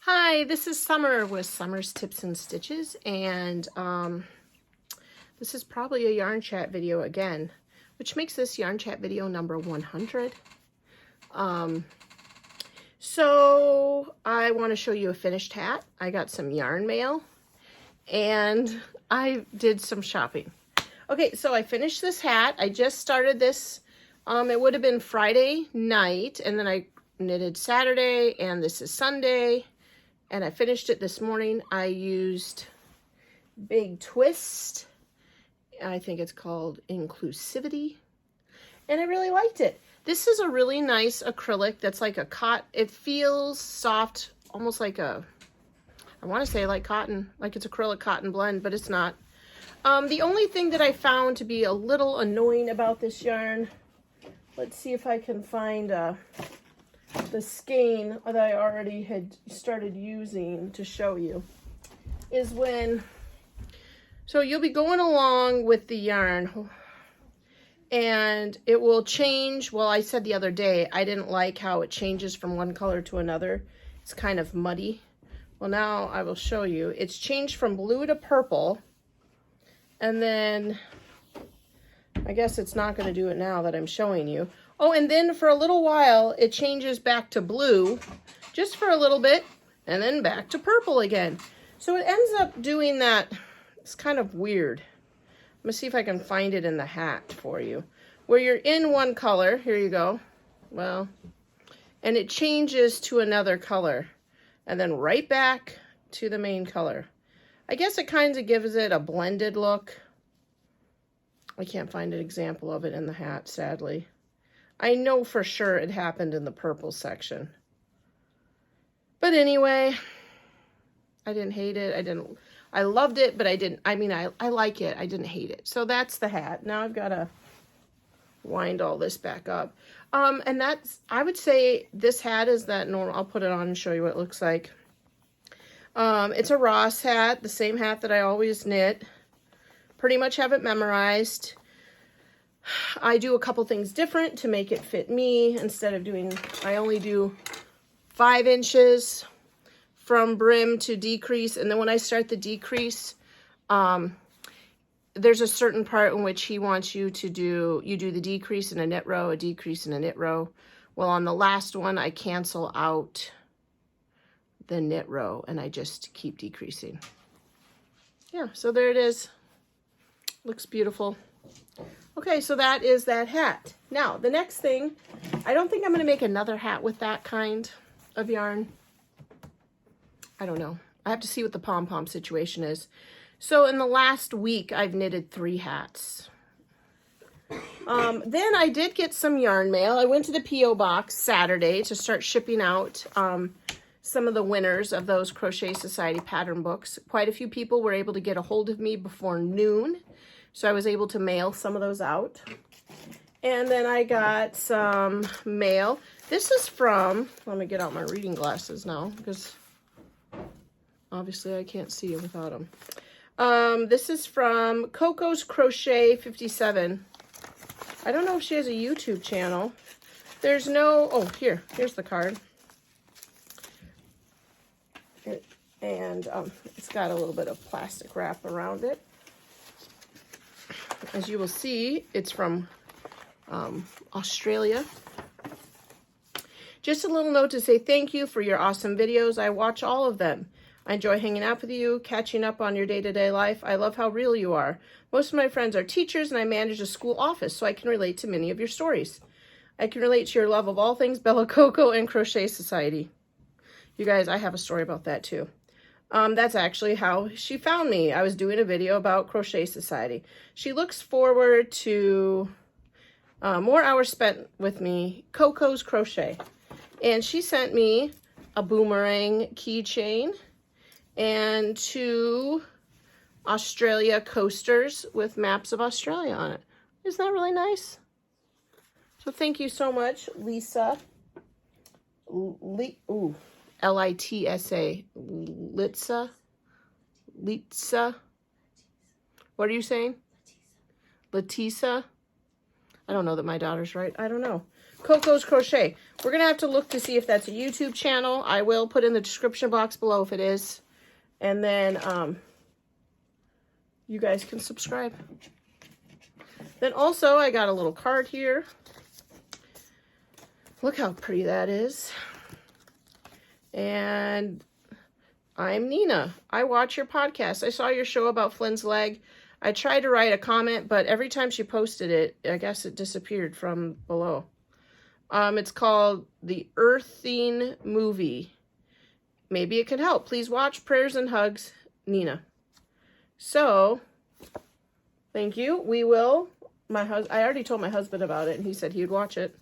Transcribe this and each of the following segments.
Hi, this is Summer with Summer's Tips and Stitches, and this is probably a yarn chat video again, which makes this yarn chat video number 100. So I want to show you a finished hat. I got some yarn mail, and I did some shopping. Okay, so I finished this hat. I just started this. It would have been Friday night, and then I knitted Saturday, and this is Sunday. And I finished it this morning. I used Big Twist. I think it's called Inclusivity. And I really liked it. This is a really nice acrylic that's like a cotton. It feels soft, almost like a, I want to say like cotton, like it's acrylic cotton blend, but it's not. The only thing that I found to be a little annoying about this yarn, let's see if I can find the skein that I already had started using to show you, is when, so you'll be going along with the yarn and it will change. Well, I said the other day, I didn't like how it changes from one color to another. It's kind of muddy. Well, now I will show you. It's changed from blue to purple, and then I guess it's not going to do it now that I'm showing you. Oh, and then for a little while, it changes back to blue, just for a little bit, and then back to purple again. So it ends up doing that. It's kind of weird. Let me see if I can find it in the hat for you. Where you're in one color, here you go. Well, and it changes to another color, and then right back to the main color. I guess it kind of gives it a blended look. I can't find an example of it in the hat, sadly. I know for sure it happened in the purple section. But anyway, I didn't hate it. I loved it, but I like it. I didn't hate it. So that's the hat. Now I've got to wind all this back up. And that's, I would say this hat is that normal. I'll put it on and show you what it looks like. It's a Ross hat, the same hat that I always knit. Pretty much have it memorized. I do a couple things different to make it fit me. Instead of doing, I only do 5 inches from brim to decrease. And then when I start the decrease, there's a certain part in which he wants you to do, you do the decrease in a knit row, a decrease in a knit row. Well, on the last one, I cancel out the knit row and I just keep decreasing. Yeah, so there it is. Looks beautiful. Okay, so that is that hat. Now, the next thing, I don't think I'm going to make another hat with that kind of yarn. I don't know. I have to see what the pom-pom situation is. So in the last week, I've knitted 3 hats. Then I did get some yarn mail. I went to the P.O. box Saturday to start shipping out some of the winners of those Crochet Society pattern books. Quite a few people were able to get a hold of me before noon. So I was able to mail some of those out. And then I got some mail. This is from, let me get out my reading glasses now, because obviously I can't see it without them. This is from Coco's Crochet 57. I don't know if she has a YouTube channel. There's no, oh, here's the card. It's got a little bit of plastic wrap around it. As you will see, it's from Australia. Just a little note to say thank you for your awesome videos. I watch all of them. I enjoy hanging out with you, catching up on your day-to-day life. I love how real you are. Most of my friends are teachers, and I manage a school office, so I can relate to many of your stories. I can relate to your love of all things Bella Coco and Crochet Society. You guys, I have a story about that too. That's actually how she found me. I was doing a video about Crochet Society. She looks forward to more hours spent with me, Coco's Crochet. And she sent me a boomerang keychain and 2 Australia coasters with maps of Australia on it. Isn't that really nice? So thank you so much, Lisa. L-I-T-S-A, Litsa. What are you saying? Letisa. I don't know that my daughter's right. I don't know. Coco's Crochet. We're going to have to look to see if that's a YouTube channel. I will put in the description box below if it is. And then you guys can subscribe. Then also, I got a little card here. Look how pretty that is. And I'm Nina. I watch your podcast. I saw your show about Flynn's leg. I tried to write a comment, but every time she posted it, I guess it disappeared from below. It's called The Earthing Movie. Maybe it can help. Please watch. Prayers and hugs, Nina. So, thank you. We will. I already told my husband about it, and he said he would watch it.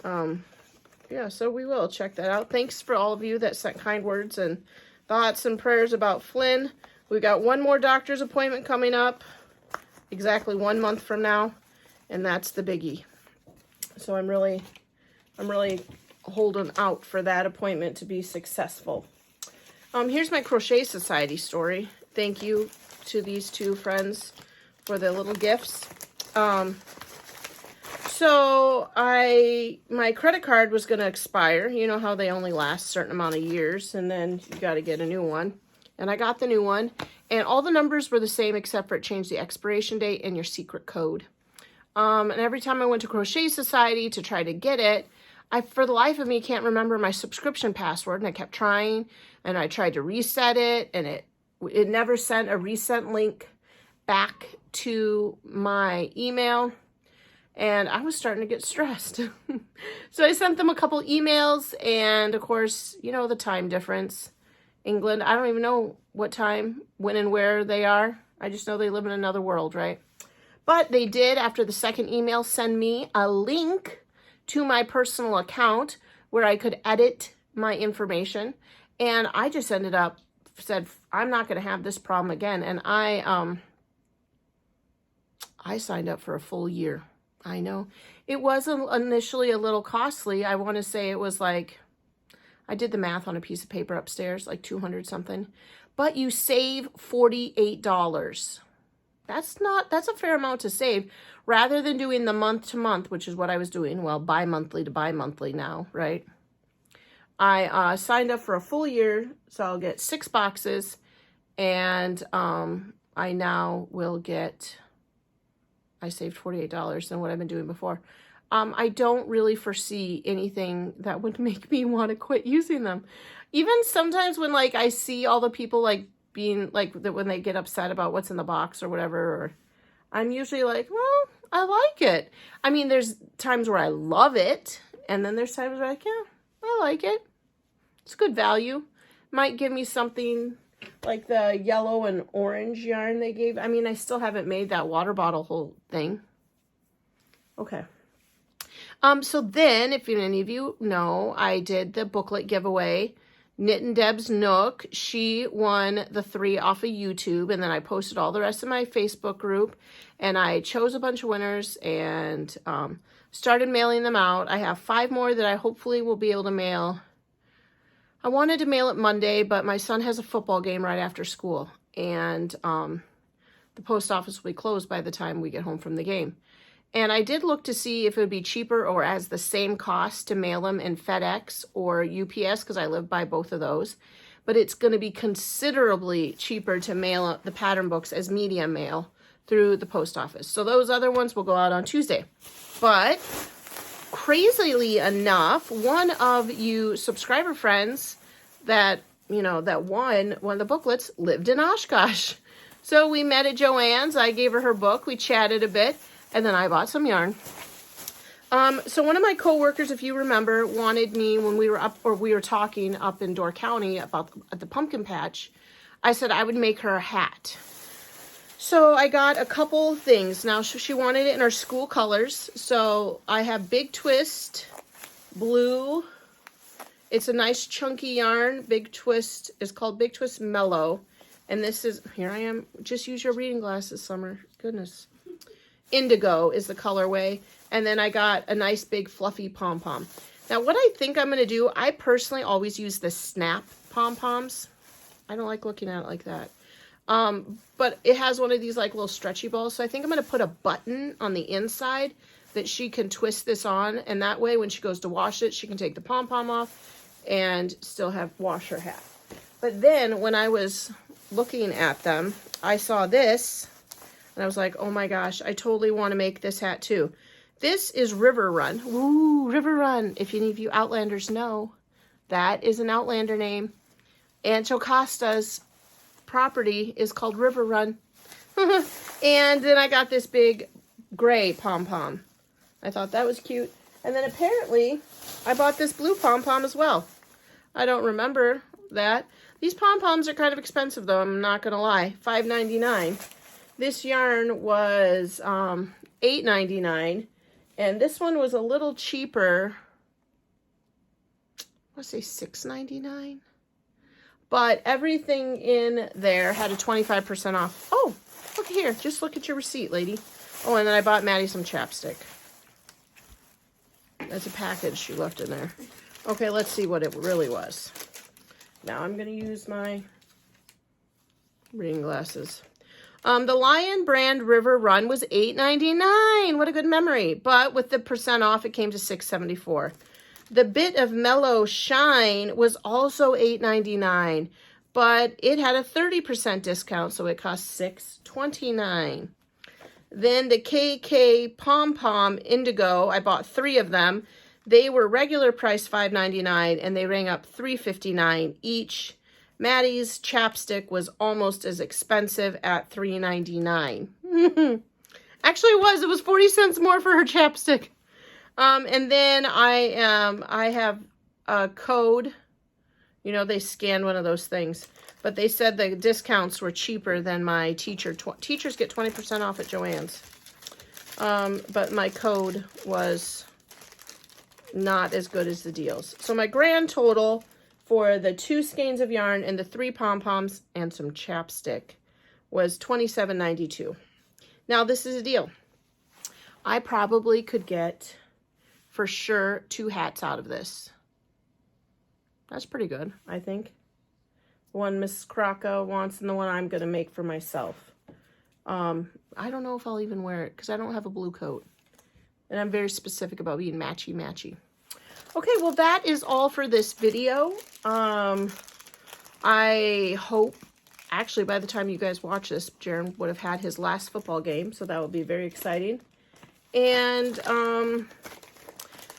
Yeah, so we will check that out. Thanks for all of you that sent kind words and thoughts and prayers about Flynn. We've got one more doctor's appointment coming up, exactly 1 month from now, and that's the biggie. So I'm really holding out for that appointment to be successful. Here's my Crochet Society story. Thank you to these two friends for the little gifts. So my credit card was going to expire. You know how they only last a certain amount of years, and then you got to get a new one. And I got the new one, and all the numbers were the same except for it changed the expiration date and your secret code. And every time I went to Crochet Society to try to get it, I, for the life of me, can't remember my subscription password, and I kept trying, and I tried to reset it, and it never sent a reset link back to my email. And I was starting to get stressed. So I sent them a couple emails, and of course, you know, the time difference. England, I don't even know what time, when and where they are. I just know they live in another world, right? But they did, after the second email, send me a link to my personal account where I could edit my information. And I just said, I'm not going to have this problem again. And I signed up for a full year. I know. It was initially a little costly. I want to say it was like, I did the math on a piece of paper upstairs, like 200 something. But you save $48. That's a fair amount to save. Rather than doing the month to month, which is what I was doing, well, bi-monthly to bi-monthly now, right? I signed up for a full year, so I'll get 6 boxes, and I now will get... I saved $48 than what I've been doing before. I don't really foresee anything that would make me want to quit using them. Even sometimes when like I see all the people like being like that when they get upset about what's in the box or whatever, or I'm usually like, well, I like it. I mean, there's times where I love it, and then there's times where I I like it. It's good value. Might give me something like the yellow and orange yarn they gave. I mean, I still haven't made that water bottle whole thing. Okay. So then, if any of you know, I did the booklet giveaway. Knit and Deb's Nook. She won the 3 off of YouTube, and then I posted all the rest of my Facebook group, and I chose a bunch of winners and started mailing them out. I have 5 more that I hopefully will be able to mail. I wanted to mail it Monday, but my son has a football game right after school, and the post office will be closed by the time we get home from the game. And I did look to see if it would be cheaper or as the same cost to mail them in FedEx or UPS, because I live by both of those. But it's going to be considerably cheaper to mail the pattern books as medium mail through the post office. So those other ones will go out on Tuesday. But crazily enough, one of you subscriber friends that, you know, that won one of the booklets lived in Oshkosh. So we met at Joann's. I gave her book. We chatted a bit, and then I bought some yarn. So one of my coworkers, if you remember, wanted me when we were talking up in Door County about at the pumpkin patch. I said I would make her a hat. So I got a couple things. Now she wanted it in her school colors. So I have Big Twist blue. It's a nice chunky yarn. Big Twist is called Big Twist Mellow. And this is, here I am. Just use your reading glasses, Summer. Goodness. Indigo is the colorway. And then I got a nice big fluffy pom-pom. Now what I think I'm going to do, I personally always use the snap pom-poms. I don't like looking at it like that. But it has one of these like little stretchy balls. So I think I'm going to put a button on the inside that she can twist this on, and that way when she goes to wash it, she can take the pom-pom off and still wash her hat. But then when I was looking at them, I saw this, and I was like, oh my gosh, I totally want to make this hat too. This is River Run. Ooh, River Run. If any of you Outlanders know, that is an Outlander name. And Jocasta's property is called River Run. And then I got this big gray pom-pom. I thought that was cute. And then apparently I bought this blue pom-pom as well. I don't remember that. These pom-poms are kind of expensive though, I'm not gonna lie. $5.99. This yarn was $8.99, and this one was a little cheaper. I want to say $6.99. But everything in there had a 25% off. Oh, look here. Just look at your receipt, lady. Oh, and then I bought Maddie some chapstick. That's a package she left in there. Okay, let's see what it really was. Now I'm going to use my reading glasses. The Lion brand River Run was $8.99. What a good memory. But with the percent off, it came to $6.74. The Bit of Mellow Shine was also $8.99, but it had a 30% discount, so it cost $6.29. Then the KK Pom Pom Indigo, I bought 3 of them. They were regular price $5.99, and they rang up $3.59 each. Maddie's chapstick was almost as expensive at $3.99. Actually, it was 40 cents more for her chapstick. And then I have a code. You know, they scanned one of those things. But they said the discounts were cheaper than my teachers get 20% off at Joann's. But my code was not as good as the deals. So my grand total for the 2 skeins of yarn and the 3 pom-poms and some chapstick was $27.92. Now, this is a deal. I probably could get, for sure, 2 hats out of this. That's pretty good, I think. The one Mrs. Kraka wants and the one I'm going to make for myself. I don't know if I'll even wear it because I don't have a blue coat. And I'm very specific about being matchy-matchy. Okay, well, that is all for this video. I hope, actually, by the time you guys watch this, Jaron would have had his last football game, so that will be very exciting. And,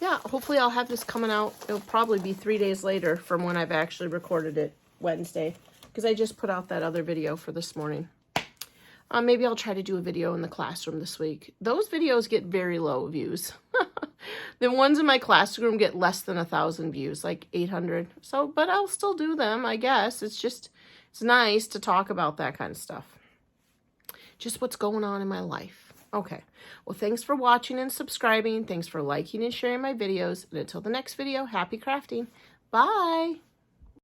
yeah, hopefully I'll have this coming out. It'll probably be 3 days later from when I've actually recorded it, Wednesday, because I just put out that other video for this morning. Maybe I'll try to do a video in the classroom this week. Those videos get very low views. The ones in my classroom get less than 1,000 views, like 800. So, but I'll still do them, I guess. It's nice to talk about that kind of stuff. Just what's going on in my life. Okay. Well, thanks for watching and subscribing. Thanks for liking and sharing my videos. And until the next video, happy crafting. Bye.